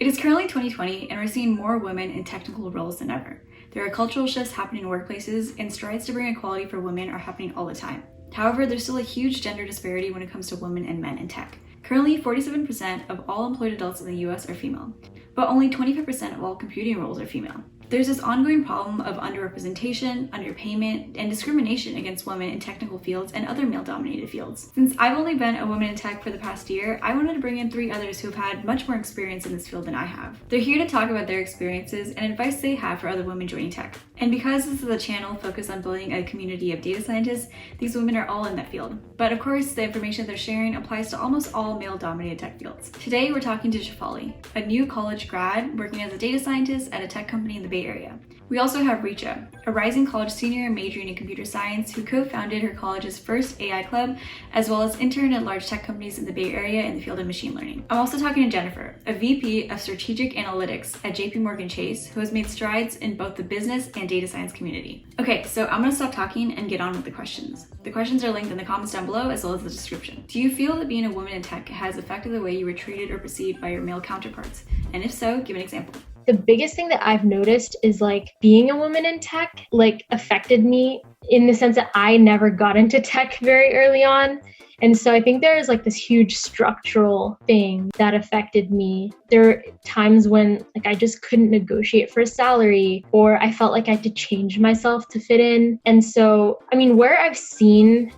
It is currently 2020 and we're seeing more women in technical roles than ever. There are cultural shifts happening in workplaces and strides to bring equality for women are happening all the time. However, there's still a huge gender disparity when it comes to women and men in tech. Currently, 47% of all employed adults in the US are female, but only 25% of all computing roles are female. There's this ongoing problem of underrepresentation, underpayment, and discrimination against women in technical fields and other male-dominated fields. Since I've only been a woman in tech for the past year, I wanted to bring in 3 others who have had much more experience in this field than I have. They're here to talk about their experiences and advice they have for other women joining tech. And because this is a channel focused on building a community of data scientists, these women are all in that field. But of course, the information they're sharing applies to almost all male-dominated tech fields. Today, we're talking to Shefali, a new college grad working as a data scientist at a tech company in the Bay Area. We also have Richa, a rising college senior majoring in computer science who co-founded her college's first AI club, as well as interned at large tech companies in the Bay Area in the field of machine learning. I'm also talking to Jennifer, a VP of Strategic Analytics at JPMorgan Chase, who has made strides in both the business and data science community. Okay, so I'm gonna stop talking and get on with the questions. The questions are linked in the comments down below as well as the description. Do you feel that being a woman in tech has affected the way you were treated or perceived by your male counterparts? And if so, give an example. The biggest thing that I've noticed is being a woman in tech affected me in the sense that I never got into tech very early on. And so I think there is this huge structural thing that affected me. There are times when I just couldn't negotiate for a salary, or I felt like I had to change myself to fit in. And so, where I've seen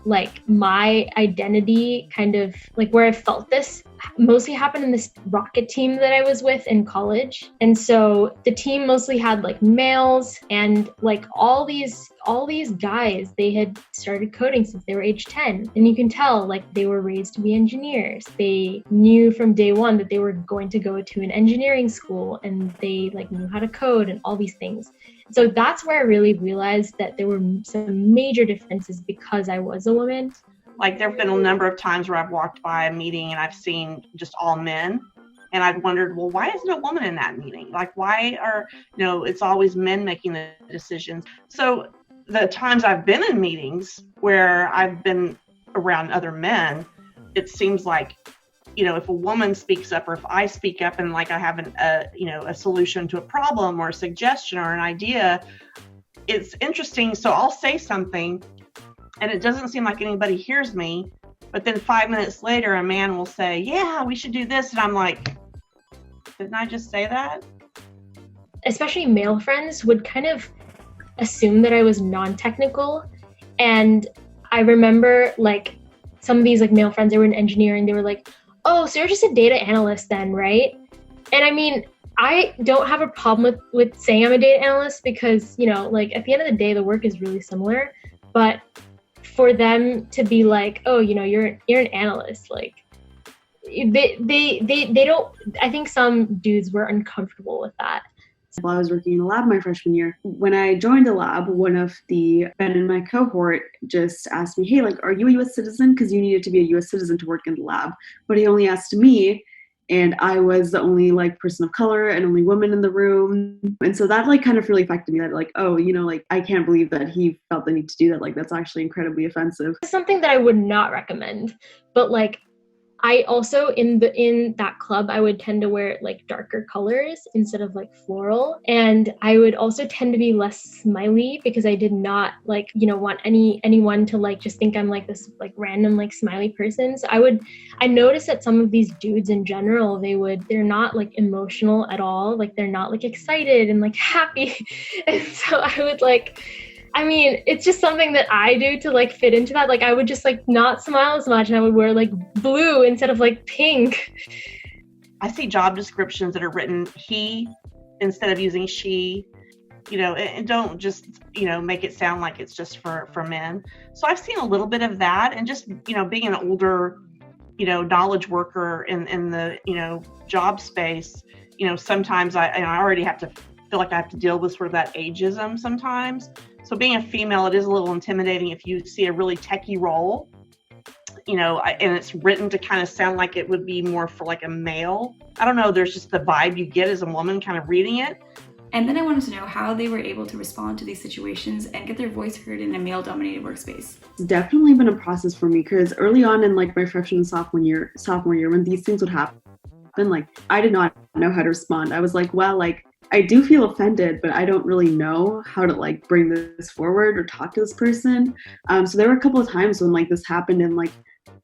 my identity where I felt this mostly happened in this rocket team that I was with in college. And so the team mostly had males and all these guys, they had started coding since they were age 10. And you can tell they were raised to be engineers. They knew from day one that they were going to go to an engineering school, and they knew how to code and all these things. So that's where I really realized that there were some major differences because I was a woman. There have been a number of times where I've walked by a meeting and I've seen just all men. And I've wondered, well, why isn't a woman in that meeting? Why are, it's always men making the decisions. So the times I've been in meetings where I've been around other men, it seems if a woman speaks up or if I speak up and I have a solution to a problem or a suggestion or an idea, it's interesting. So I'll say something and it doesn't seem like anybody hears me, but then 5 minutes later, a man will say, yeah, we should do this. And I'm like, didn't I just say that? Especially male friends would kind of assume that I was non-technical. And I remember some of these male friends, they were in engineering, they were like, oh, so you're just a data analyst then, right? And I don't have a problem with saying I'm a data analyst because, at the end of the day, the work is really similar. But for them to be oh, you're an analyst, they don't, I think some dudes were uncomfortable with that. While I was working in the lab my freshman year, when I joined the lab, one of the men in my cohort just asked me, hey, are you a U.S. citizen? Because you needed to be a U.S. citizen to work in the lab. But he only asked me, and I was the only person of color and only woman in the room. And so that kind of really affected me that oh, I can't believe that he felt the need to do that. That's actually incredibly offensive. It's something that I would not recommend. But I also in that club, I would tend to wear darker colors instead of floral. And I would also tend to be less smiley because I did not want anyone to just think I'm this random smiley person. So I noticed that some of these dudes in general, they're not emotional at all. They're not excited and happy. And so I would it's just something that I do to fit into that. I would just not smile as much, and I would wear blue instead of pink. I see job descriptions that are written he instead of using she, and don't just, make it sound like it's just for men. So I've seen a little bit of that, and just, being an older, knowledge worker in the, job space, sometimes I already have to feel like I have to deal with sort of that ageism sometimes. So being a female, it is a little intimidating if you see a really techie role, and it's written to kind of sound like it would be more for a male. I don't know, there's just the vibe you get as a woman kind of reading it. And then I wanted to know how they were able to respond to these situations and get their voice heard in a male-dominated workspace. It's definitely been a process for me because early on in my freshman and sophomore year, when these things would happen, happened, like I did not know how to respond. I was like, well, like I do feel offended, but I don't really know how to like bring this forward or talk to this person. So there were a couple of times when like this happened and like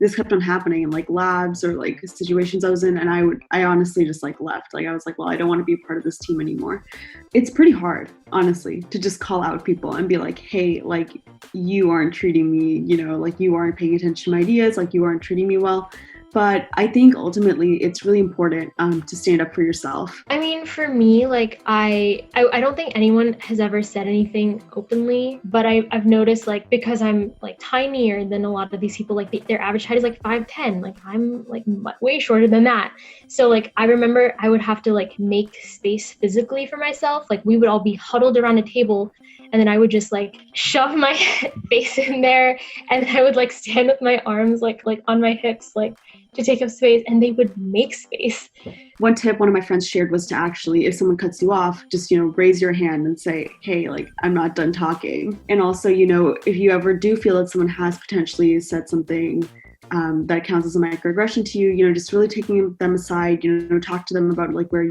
this kept on happening in like labs or like situations I was in, and I honestly just like left. Like I was like, well, I don't want to be a part of this team anymore. It's pretty hard, honestly, to just call out people and be like, hey, like you aren't treating me, like you aren't paying attention to my ideas, like you aren't treating me well. But I think ultimately it's really important to stand up for yourself. I mean, for me, like I don't think anyone has ever said anything openly, but I've noticed like because I'm like tinier than a lot of these people, like their average height is like 5'10", like I'm like way shorter than that. So like I remember I would have to like make space physically for myself. Like we would all be huddled around a table, and then I would just like shove my face in there, and I would like stand with my arms like on my hips, like to take up space, and they would make space. One tip one of my friends shared was to actually, if someone cuts you off, just, raise your hand and say, hey, like, I'm not done talking. And also, if you ever do feel that someone has potentially said something that counts as a microaggression to you, just really taking them aside, talk to them about like where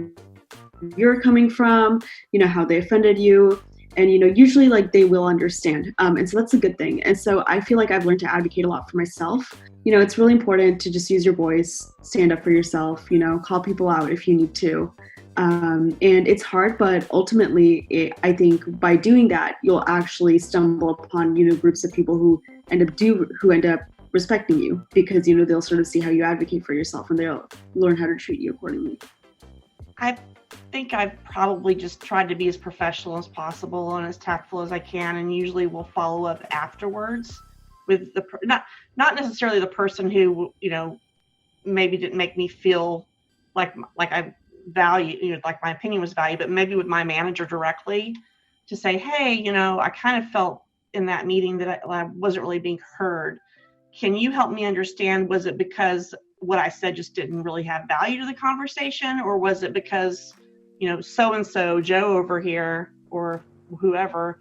you're coming from, how they offended you. And, usually like they will understand. And so that's a good thing. And so I feel like I've learned to advocate a lot for myself. It's really important to just use your voice, stand up for yourself, call people out if you need to. And it's hard, but ultimately, I think by doing that, you'll actually stumble upon, groups of people who end up respecting you because, they'll sort of see how you advocate for yourself and they'll learn how to treat you accordingly. I think I've probably just tried to be as professional as possible and as tactful as I can, and usually will follow up afterwards with the not necessarily the person who maybe didn't make me feel like I value like my opinion was valued, but maybe with my manager directly to say, hey, I kind of felt in that meeting that I wasn't really being heard. Can you help me understand? Was it because what I said just didn't really have value to the conversation, or was it because so-and-so Joe over here or whoever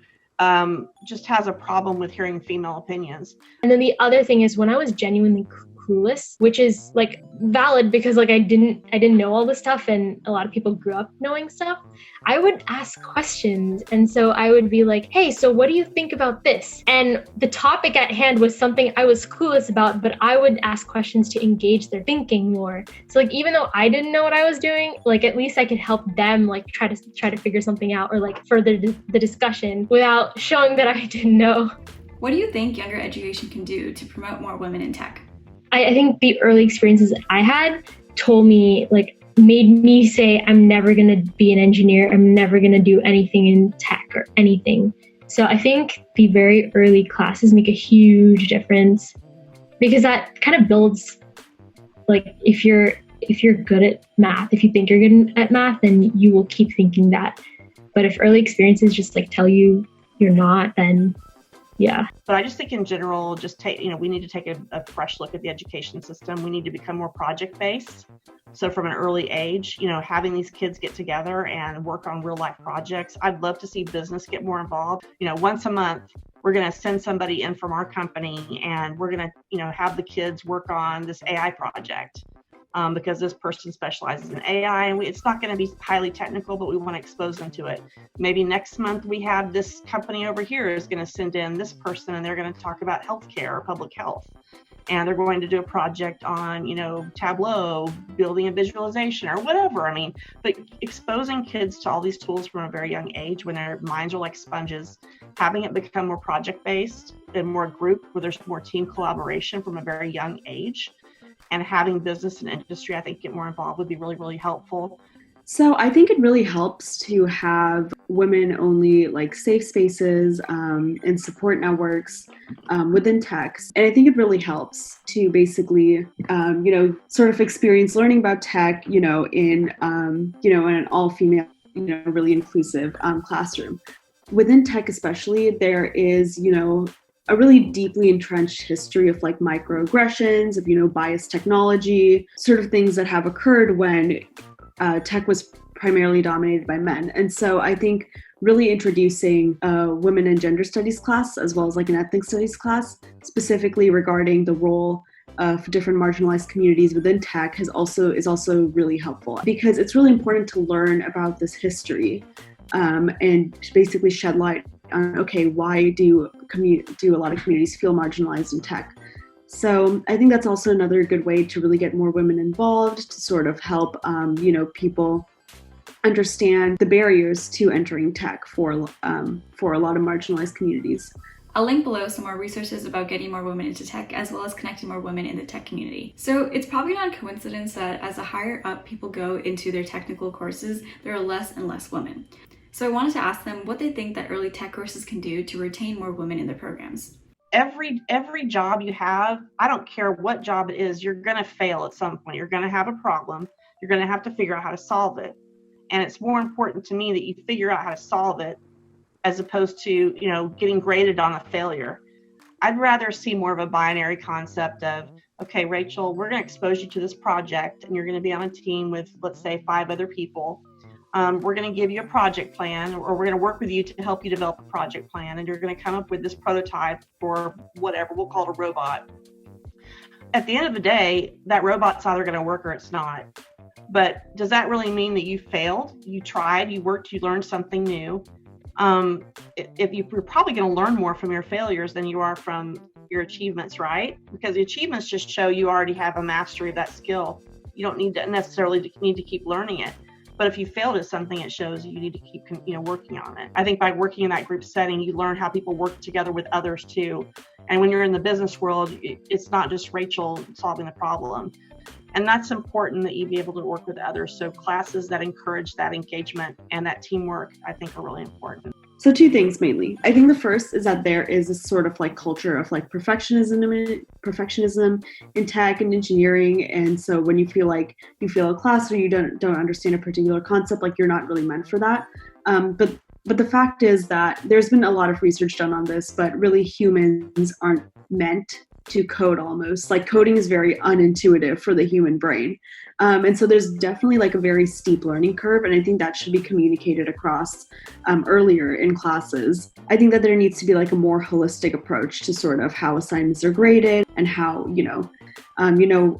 just has a problem with hearing female opinions? And then the other thing is when I was genuinely clueless, which is like valid because like I didn't know all this stuff and a lot of people grew up knowing stuff, I would ask questions. And so I would be like, hey, so what do you think about this? And the topic at hand was something I was clueless about, but I would ask questions to engage their thinking more. So like even though I didn't know what I was doing, like at least I could help them like try to figure something out or like further the discussion without showing that I didn't know. What do you think younger education can do to promote more women in tech? I think the early experiences I had made me say, I'm never going to be an engineer. I'm never going to do anything in tech or anything. So I think the very early classes make a huge difference because that kind of builds, like, if you're good at math, if you think you're good at math, then you will keep thinking that. But if early experiences just like tell you you're not, then yeah. But I just think in general, we need to take a fresh look at the education system. We need to become more project-based. So from an early age, having these kids get together and work on real life projects. I'd love to see business get more involved. Once a month, we're going to send somebody in from our company and we're going to, have the kids work on this AI project. Because this person specializes in AI and it's not going to be highly technical, but we want to expose them to it. Maybe next month we have this company over here is going to send in this person and they're going to talk about healthcare or public health. And they're going to do a project on, Tableau, building a visualization or whatever. But exposing kids to all these tools from a very young age when their minds are like sponges, having it become more project-based and more group where there's more team collaboration from a very young age. And having business and industry, I think, get more involved would be really, really helpful. So I think it really helps to have women-only like safe spaces and support networks within tech. And I think it really helps to basically, sort of experience learning about tech, in an all-female, really inclusive classroom. Within tech especially, there is, a really deeply entrenched history of like microaggressions, of, biased technology, sort of things that have occurred when tech was primarily dominated by men. And so I think really introducing a women and gender studies class, as well as like an ethnic studies class, specifically regarding the role of different marginalized communities within tech is also really helpful, because it's really important to learn about this history and basically shed light on, okay, why do a lot of communities feel marginalized in tech? So I think that's also another good way to really get more women involved, to sort of help people understand the barriers to entering tech for a lot of marginalized communities. I'll link below some more resources about getting more women into tech, as well as connecting more women in the tech community. So it's probably not a coincidence that as the higher up people go into their technical courses, there are less and less women. So I wanted to ask them what they think that early tech courses can do to retain more women in their programs. Every job you have, I don't care what job it is, you're going to fail at some point. You're going to have a problem. You're going to have to figure out how to solve it. And it's more important to me that you figure out how to solve it as opposed to, getting graded on a failure. I'd rather see more of a binary concept of, okay, Rachel, we're going to expose you to this project and you're going to be on a team with, let's say, 5 other people. We're going to give you a project plan, or we're going to work with you to help you develop a project plan, and you're going to come up with this prototype for whatever, we'll call it a robot. At the end of the day, that robot's either going to work or it's not. But does that really mean that you failed? You tried, you worked, you learned something new. You're probably going to learn more from your failures than you are from your achievements, right? Because the achievements just show you already have a mastery of that skill. You don't need to necessarily keep learning it. But if you failed at something, it shows you need to keep working on it. I think by working in that group setting, you learn how people work together with others too. And when you're in the business world, it's not just Rachel solving the problem. And that's important, that you be able to work with others. So classes that encourage that engagement and that teamwork, I think, are really important. So 2 things mainly. I think the first is that there is a sort of culture of perfectionism in tech and engineering. And so when you feel like you fail a class or you don't understand a particular concept, you're not really meant for that. But the fact is that there's been a lot of research done on this, but really humans aren't meant to code almost. Coding is very unintuitive for the human brain. And so there's definitely a very steep learning curve. And I think that should be communicated across earlier in classes. I think that there needs to be a more holistic approach to sort of how assignments are graded and how, even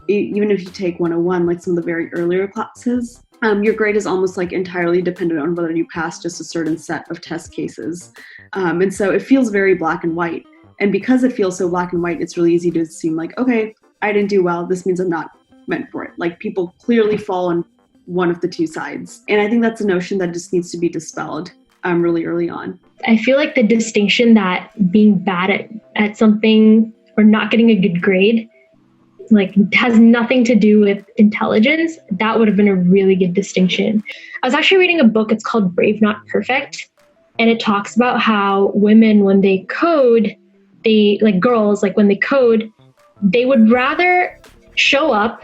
if you take 101, some of the very earlier classes, your grade is almost entirely dependent on whether you pass just a certain set of test cases. And so it feels very black and white. And because it feels so black and white, it's really easy to assume okay, I didn't do well. This means I'm not meant for it. People clearly fall on one of the 2 sides. And I think that's a notion that just needs to be dispelled really early on. I feel like the distinction that being bad at something or not getting a good grade has nothing to do with intelligence. That would have been a really good distinction. I was actually reading a book. It's called Brave Not Perfect. And it talks about how women, when they code, girls, when they code, they would rather show up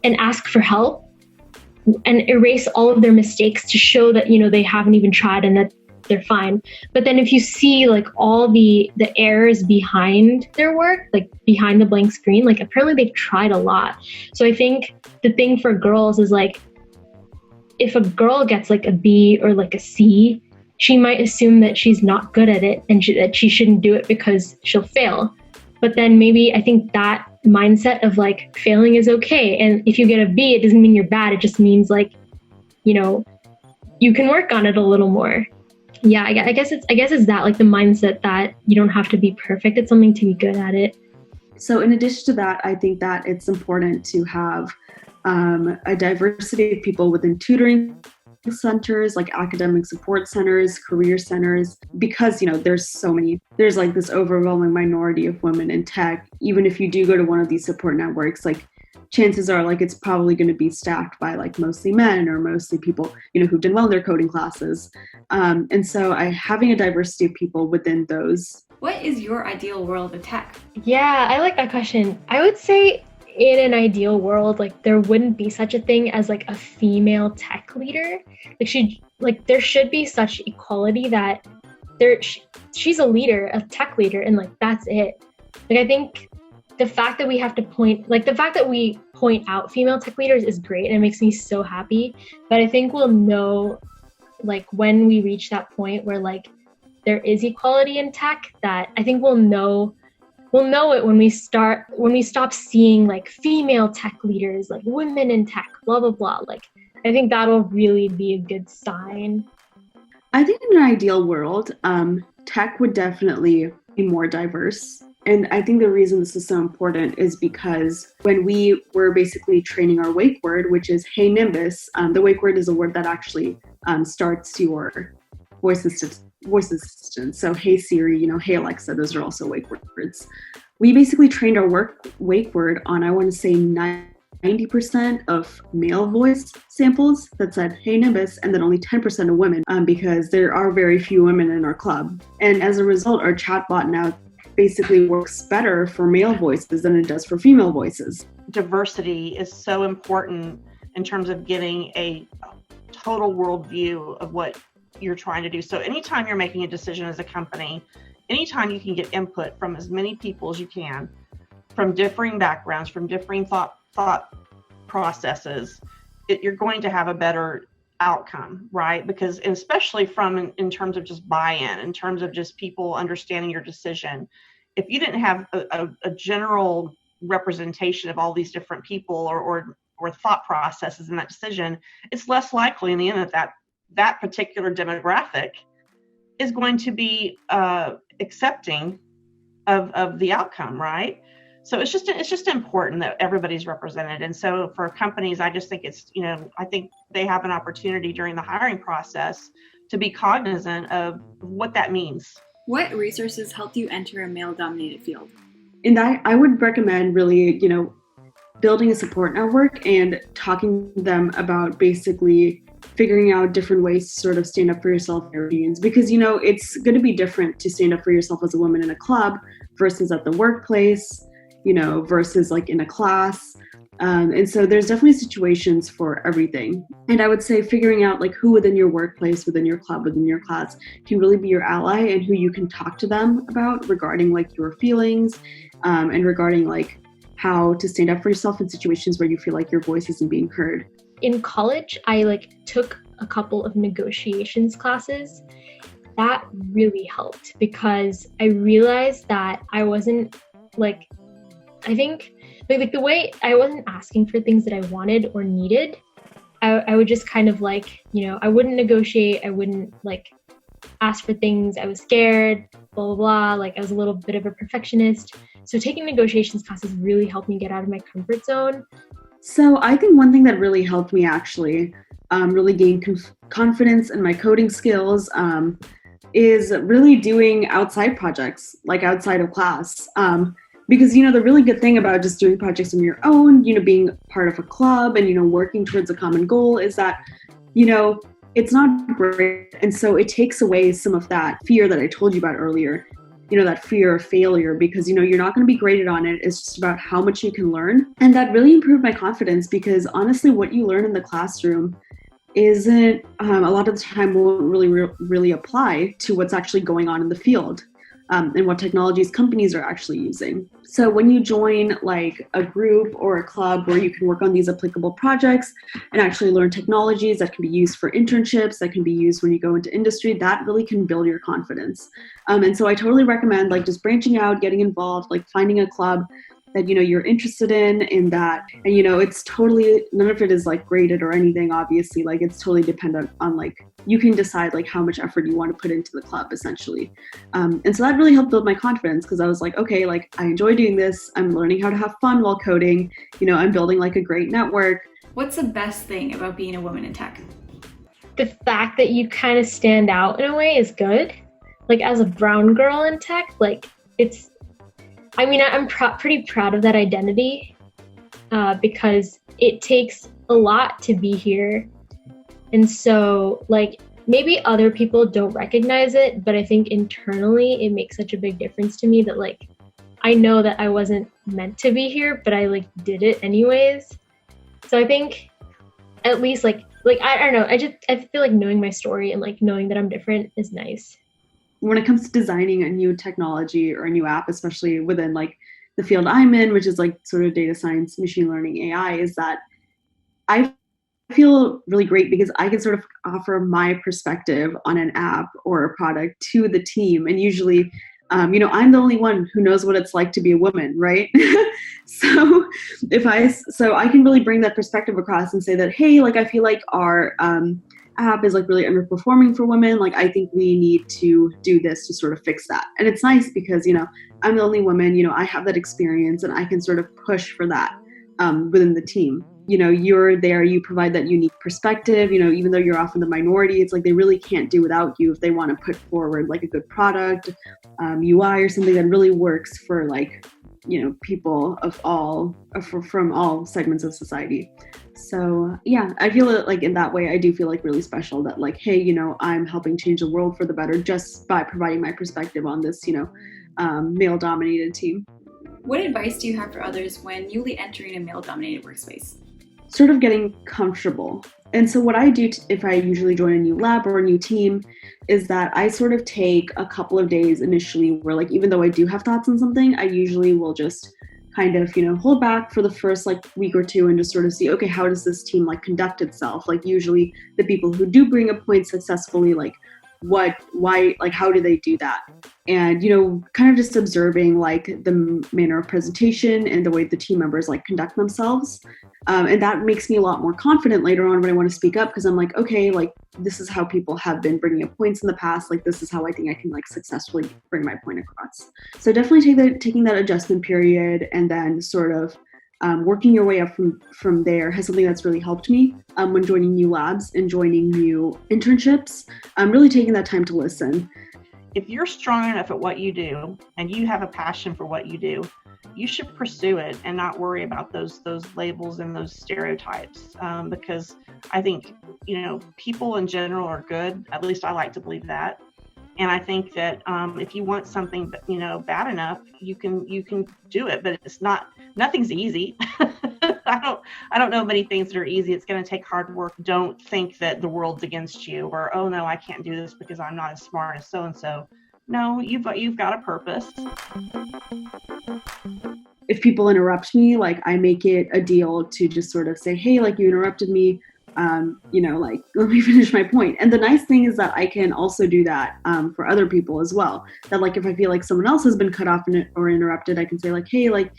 and ask for help and erase all of their mistakes to show that, they haven't even tried and that they're fine. But then if you see all the errors behind their work, behind the blank screen, apparently they've tried a lot. So I think the thing for girls is if a girl gets a B or a C, she might assume that she's not good at it and that she shouldn't do it because she'll fail. But then maybe I think that mindset of failing is okay. And if you get a B, it doesn't mean you're bad. It just means you can work on it a little more. Yeah, I guess it's that the mindset that you don't have to be perfect. It's something to be good at it. So in addition to that, I think that it's important to have a diversity of people within tutoring centers, academic support centers, career centers, because there's this overwhelming minority of women in tech. Even if you do go to one of these support networks, chances are it's probably going to be staffed by mostly men or mostly people who've done well in their coding classes, and so having a diversity of people within those. What is your ideal world of tech? Yeah, I like that question. I would say in an ideal world, there wouldn't be such a thing as a female tech leader. There should be such equality that she's a leader, a tech leader, and that's it. I think the fact that we have to point out female tech leaders is great and it makes me so happy. But I think we'll know when we reach that point where there is equality in tech, that I think we'll know we'll know it when we stop seeing like female tech leaders, like women in tech, blah blah blah. Like I think that'll really be a good sign. I think in an ideal world, tech would definitely be more diverse. And I think the reason this is so important is because when we were basically training our wake word, which is "Hey Nimbus," the wake word is a word that actually starts your voice assistant. So "Hey Siri," "Hey Alexa," those are also wake words. We basically trained our wake word on, I want to say, 90% of male voice samples that said "Hey Nimbus," and then only 10% of women, because there are very few women in our club. And as a result, our chatbot now basically works better for male voices than it does for female voices. Diversity is so important in terms of getting a total worldview of what you're trying to do. So anytime you're making a decision as a company, anytime you can get input from as many people as you can, from differing backgrounds, from differing thought processes, you're going to have a better outcome, right? Because especially in terms of just buy-in, in terms of just people understanding your decision, if you didn't have a general representation of all these different people or thought processes in that decision, it's less likely in the end that particular demographic is going to be accepting of the outcome, right? So it's just important that everybody's represented. And so for companies, I just think I think they have an opportunity during the hiring process to be cognizant of what that means. What resources helped you enter a male-dominated field? And I would recommend really, building a support network and talking to them about basically figuring out different ways to sort of stand up for yourself in your opinions. Because, it's going to be different to stand up for yourself as a woman in a club versus at the workplace, versus like in a class. And so there's definitely situations for everything. And I would say figuring out like who within your workplace, within your club, within your class can really be your ally and who you can talk to them about regarding like your feelings, and regarding like how to stand up for yourself in situations where you feel like your voice isn't being heard. In college, I took a couple of negotiations classes. That really helped because I realized that I wasn't I think the way I wasn't asking for things that I wanted or needed. I would just kind of I wouldn't negotiate. I wouldn't ask for things. I was scared, blah, blah, blah. I was a little bit of a perfectionist. So taking negotiations classes really helped me get out of my comfort zone. So I think one thing that really helped me actually really gain confidence in my coding skills is really doing outside projects, outside of class. Because, the really good thing about just doing projects on your own, being part of a club and, working towards a common goal is that, it's not great. And so it takes away some of that fear that I told you about earlier, that fear of failure, because, you're not going to be graded on it. It's just about how much you can learn. And that really improved my confidence because honestly, what you learn in the classroom isn't, a lot of the time won't really apply to what's actually going on in the field. And what technologies companies are actually using. So when you join a group or a club where you can work on these applicable projects and actually learn technologies that can be used for internships, that can be used when you go into industry, that really can build your confidence. And so I totally recommend just branching out, getting involved, finding a club that you're interested in that, and it's totally, none of it is graded or anything, obviously. It's totally dependent on you can decide how much effort you want to put into the club essentially. And so that really helped build my confidence because I was okay, I enjoy doing this, I'm learning how to have fun while coding, I'm building a great network. What's the best thing about being a woman in tech? The fact that you kind of stand out in a way is good. As a brown girl in tech, I'm pretty proud of that identity because it takes a lot to be here. And so, maybe other people don't recognize it, but I think internally it makes such a big difference to me that, I know that I wasn't meant to be here, but I, did it anyways. So I think at least, I don't know, I feel like knowing my story and, knowing that I'm different is nice. When it comes to designing a new technology or a new app, especially within the field I'm in, which is sort of data science, machine learning, AI, is that I feel really great because I can sort of offer my perspective on an app or a product to the team. And usually I'm the only one who knows what it's like to be a woman, right? so I can really bring that perspective across and say that, hey, like, I feel like our app is like really underperforming for women. Like, I think we need to do this to sort of fix that. And it's nice because, I'm the only woman, I have that experience and I can sort of push for that within the team. You're there, you provide that unique perspective, even though you're often the minority, it's like they really can't do without you if they want to put forward like a good product, UI or something that really works for like, people from all segments of society. So yeah, I feel like in that way, I do feel like really special that like, hey, I'm helping change the world for the better just by providing my perspective on this, male dominated team. What advice do you have for others when newly entering a male-dominated workspace? Sort of getting comfortable. And so what I do if I usually join a new lab or a new team is that I sort of take a couple of days initially where like, even though I do have thoughts on something, I usually will just kind of, hold back for the first like week or two and just sort of see, okay, how does this team like conduct itself? Like usually the people who do bring a point successfully, like why, like how do they do that? And, kind of just observing like the manner of presentation and the way the team members like conduct themselves. And that makes me a lot more confident later on when I want to speak up because I'm like, okay, like this is how people have been bringing up points in the past. Like this is how I think I can like successfully bring my point across. So definitely taking that adjustment period and then sort of working your way up from there has something that's really helped me when joining new labs and joining new internships. I'm really taking that time to listen. If you're strong enough at what you do and you have a passion for what you do, you should pursue it and not worry about those labels and those stereotypes because I think, people in general are good. At least I like to believe that. And I think that if you want something, bad enough, you can do it, but nothing's easy. I don't know many things that are easy. It's going to take hard work. Don't think that the world's against you or, oh no, I can't do this because I'm not as smart as so-and-so. No, you've got a purpose. If people interrupt me, like I make it a deal to just sort of say, hey, like you interrupted me. Like, let me finish my point. And the nice thing is that I can also do that for other people as well. That like, if I feel like someone else has been cut off or interrupted, I can say like, hey, like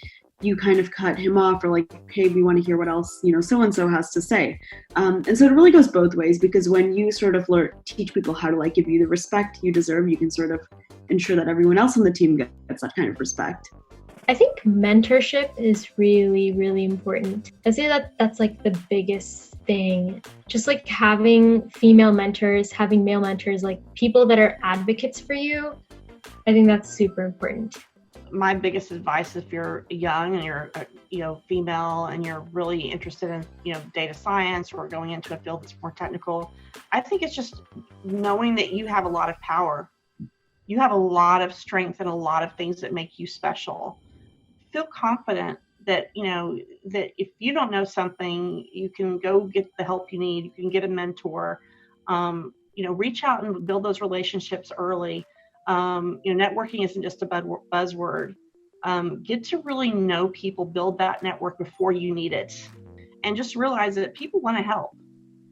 you kind of cut him off or like, hey, we want to hear what else, so-and-so has to say. And so it really goes both ways because when you sort of teach people how to like give you the respect you deserve, you can sort of ensure that everyone else on the team gets that kind of respect. I think mentorship is really, really important. I'd say that's like the biggest thing. Just like having female mentors, having male mentors, like people that are advocates for you. I think that's super important. My biggest advice if you're young and you're female and you're really interested in data science or going into a field that's more technical, I think it's just knowing that you have a lot of power. You have a lot of strength and a lot of things that make you special. Feel confident that that if you don't know something, you can go get the help you need. You can get a mentor. Reach out and build those relationships early. Networking isn't just a buzzword. Get to really know people, build that network before you need it, and just realize that people want to help.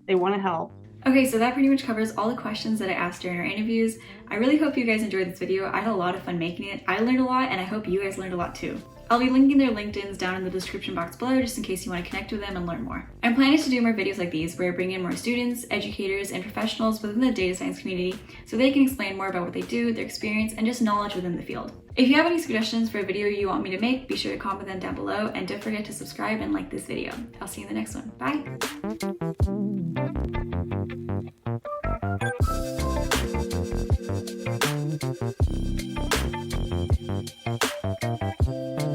They want to help. Okay, so that pretty much covers all the questions that I asked during our interviews. I really hope you guys enjoyed this video. I had a lot of fun making it. I learned a lot, and I hope you guys learned a lot too. I'll be linking their LinkedIns down in the description box below just in case you want to connect with them and learn more. I'm planning to do more videos like these where I bring in more students, educators, and professionals within the data science community so they can explain more about what they do, their experience, and just knowledge within the field. If you have any suggestions for a video you want me to make, be sure to comment them down below and don't forget to subscribe and like this video. I'll see you in the next one. Bye!